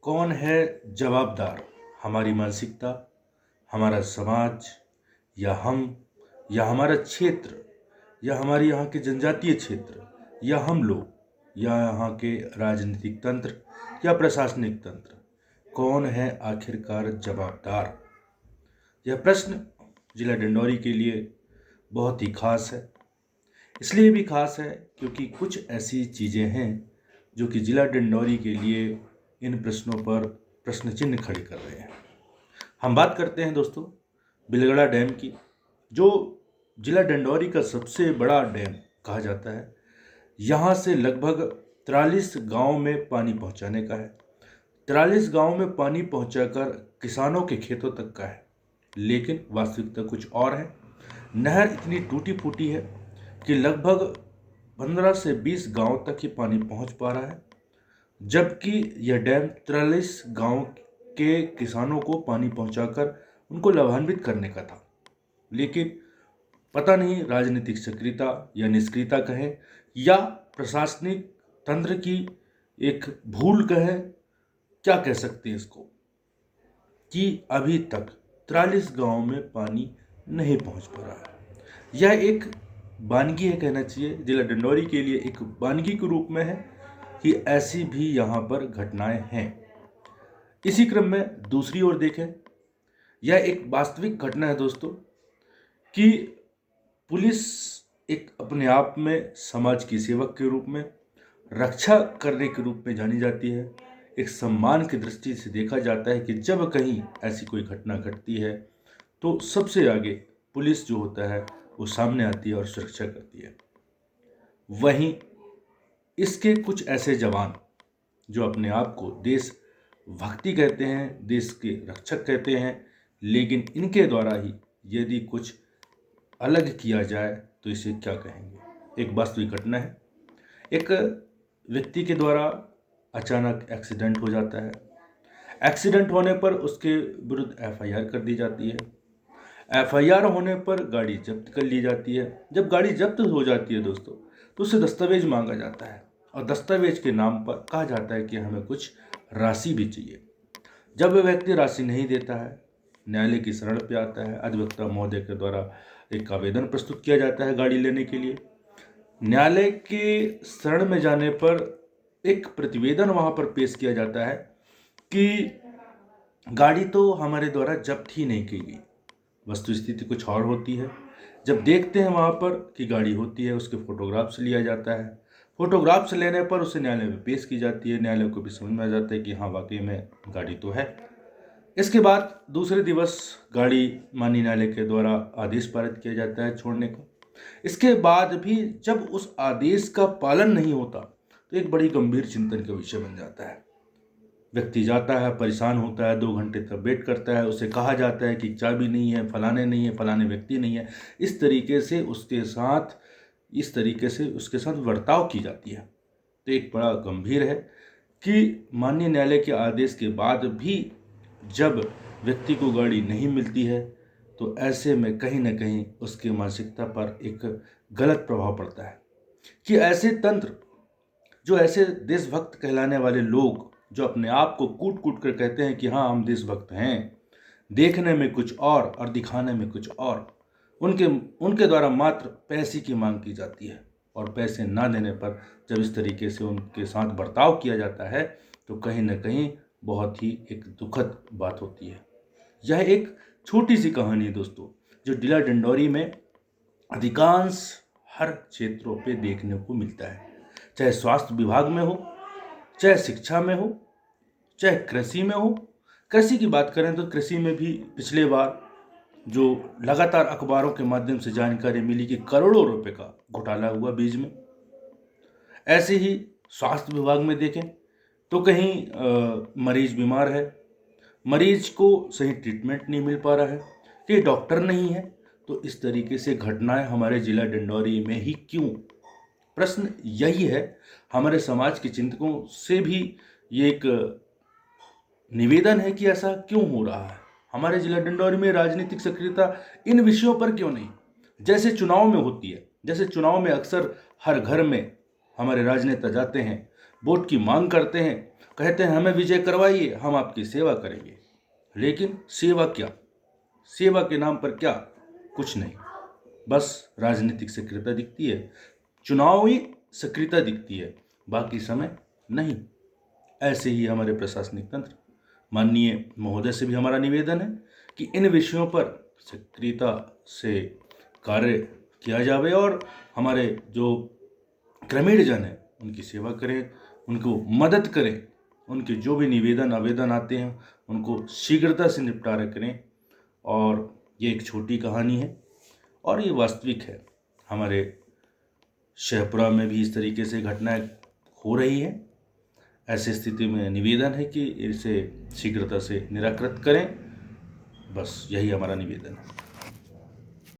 कौन है जवाबदार? हमारी मानसिकता, हमारा समाज, या हम, या हमारा क्षेत्र, या हमारे यहाँ के जनजातीय क्षेत्र, या हम लोग, या यहाँ के राजनीतिक तंत्र या प्रशासनिक तंत्र? कौन है आखिरकार जवाबदार? यह प्रश्न जिला डिंडौरी के लिए बहुत ही खास है। इसलिए भी खास है क्योंकि कुछ ऐसी चीज़ें हैं जो कि जिला डिंडौरी के लिए इन प्रश्नों पर प्रश्न चिन्ह खड़े कर रहे हैं। हम बात करते हैं दोस्तों बिलगड़ा डैम की, जो जिला डिंडौरी का सबसे बड़ा डैम कहा जाता है। यहाँ से लगभग 43 गांव में पानी पहुँचाने का है। 43 गांव में पानी पहुँचाकर किसानों के खेतों तक का है, लेकिन वास्तविकता कुछ और है। नहर इतनी टूटी फूटी है कि लगभग 15 से 20 गांव तक ही पानी पहुंच पा रहा है, जबकि यह डैम 43 गांव के किसानों को पानी पहुंचाकर उनको लाभान्वित करने का था। लेकिन पता नहीं राजनीतिक सक्रियता या निष्क्रियता कहें या प्रशासनिक तंत्र की एक भूल कहें, क्या कह सकते हैं इसको, कि अभी तक 43 गांव में पानी नहीं पहुंच पा रहा है। यह एक वानगी है, कहना चाहिए जिला डिंडौरी के लिए एक वानगी के रूप में है कि ऐसी भी यहाँ पर घटनाएं हैं। इसी क्रम में दूसरी ओर देखें, यह एक वास्तविक घटना है दोस्तों कि पुलिस एक अपने आप में समाज की सेवक के रूप में, रक्षा करने के रूप में जानी जाती है। एक सम्मान की दृष्टि से देखा जाता है कि जब कहीं ऐसी कोई घटना घटती है तो सबसे आगे पुलिस जो होता है वो सामने आती है और सुरक्षा करती है। वहीं इसके कुछ ऐसे जवान जो अपने आप को देश भक्ति कहते हैं, देश के रक्षक कहते हैं, लेकिन इनके द्वारा ही यदि कुछ अलग किया जाए तो इसे क्या कहेंगे। एक वास्तविक घटना है, एक व्यक्ति के द्वारा अचानक एक्सीडेंट हो जाता है। एक्सीडेंट होने पर उसके विरुद्ध एफआईआर कर दी जाती है। एफआईआर होने पर गाड़ी जब्त कर ली जाती है। जब गाड़ी जब्त हो जाती है दोस्तों, तो उससे दस्तावेज मांगा जाता है और दस्तावेज के नाम पर कहा जाता है कि हमें कुछ राशि भी चाहिए। जब वह व्यक्ति राशि नहीं देता है, न्यायालय की शरण पे आता है। अधिवक्ता महोदय के द्वारा एक आवेदन प्रस्तुत किया जाता है गाड़ी लेने के लिए। न्यायालय के शरण में जाने पर एक प्रतिवेदन वहाँ पर पेश किया जाता है कि गाड़ी तो हमारे द्वारा जब्त ही नहीं की गई। वस्तु स्थिति कुछ और होती है। जब देखते हैं वहाँ पर कि गाड़ी होती है, उसके फोटोग्राफ्स लिया जाता है। फोटोग्राफ्स लेने पर उसे न्यायालय में पेश की जाती है। न्यायालय को भी समझ में आ जाता है कि हाँ वाकई में गाड़ी तो है। इसके बाद दूसरे दिवस गाड़ी माननीय न्यायालय के द्वारा आदेश पारित किया जाता है छोड़ने का। इसके बाद भी जब उस आदेश का पालन नहीं होता तो एक बड़ी गंभीर चिंतन का विषय बन जाता है। व्यक्ति जाता है, परेशान होता है, 2 घंटे तक वेट करता है। उसे कहा जाता है कि चाबी नहीं है, फलाने नहीं है, फलाने व्यक्ति नहीं है। इस तरीके से उसके साथ बर्ताव की जाती है। तो एक बड़ा गंभीर है कि माननीय न्यायालय के आदेश के बाद भी जब व्यक्ति को गाड़ी नहीं मिलती है तो ऐसे में कहीं ना कहीं उसकी मानसिकता पर एक गलत प्रभाव पड़ता है कि ऐसे तंत्र, जो ऐसे देशभक्त कहलाने वाले लोग जो अपने आप को कूट कूट कर कहते हैं कि हाँ हम देशभक्त हैं, देखने में कुछ और दिखाने में कुछ और, उनके द्वारा मात्र पैसे की मांग की जाती है। और पैसे ना देने पर जब इस तरीके से उनके साथ बर्ताव किया जाता है तो कहीं ना कहीं बहुत ही एक दुखद बात होती है। यह एक छोटी सी कहानी है दोस्तों, जो जिला डिंडौरी में अधिकांश हर क्षेत्रों पे देखने को मिलता है। चाहे स्वास्थ्य विभाग में हो, चाहे शिक्षा में हो, चाहे कृषि में हो। कृषि की बात करें तो कृषि में भी पिछले बार जो लगातार अखबारों के माध्यम से जानकारी मिली कि करोड़ों रुपए का घोटाला हुआ बीज में। ऐसे ही स्वास्थ्य विभाग में देखें तो कहीं मरीज बीमार है, मरीज को सही ट्रीटमेंट नहीं मिल पा रहा है, कि डॉक्टर नहीं है। तो इस तरीके से घटनाएं हमारे जिला डिंडौरी में ही क्यों? प्रश्न यही है। हमारे समाज के चिंतकों से भी ये एक निवेदन है कि ऐसा क्यों हो रहा है। हमारे जिला डिंडौरी में राजनीतिक सक्रियता इन विषयों पर क्यों नहीं? जैसे चुनाव में होती है, जैसे चुनाव में अक्सर हर घर में हमारे राजनेता जाते हैं, वोट की मांग करते हैं, कहते हैं हमें विजय करवाइए, हम आपकी सेवा करेंगे। लेकिन सेवा क्या? सेवा के नाम पर क्या? कुछ नहीं, बस राजनीतिक सक्रियता दिखती है, चुनावी सक्रियता दिखती है, बाकी समय नहीं। ऐसे ही हमारे प्रशासनिक तंत्र। माननीय महोदय से भी हमारा निवेदन है कि इन विषयों पर सक्रियता से कार्य किया जावे और हमारे जो ग्रामीण जन है उनकी सेवा करें, उनको मदद करें, उनके जो भी निवेदन आवेदन आते हैं उनको शीघ्रता से निपटारा करें। और ये एक छोटी कहानी है और ये वास्तविक है। हमारे शहपुरा में भी इस तरीके से घटनाएं हो रही हैं। ऐसी स्थिति में निवेदन है कि इसे शीघ्रता से निराकृत करें। बस यही हमारा निवेदन है।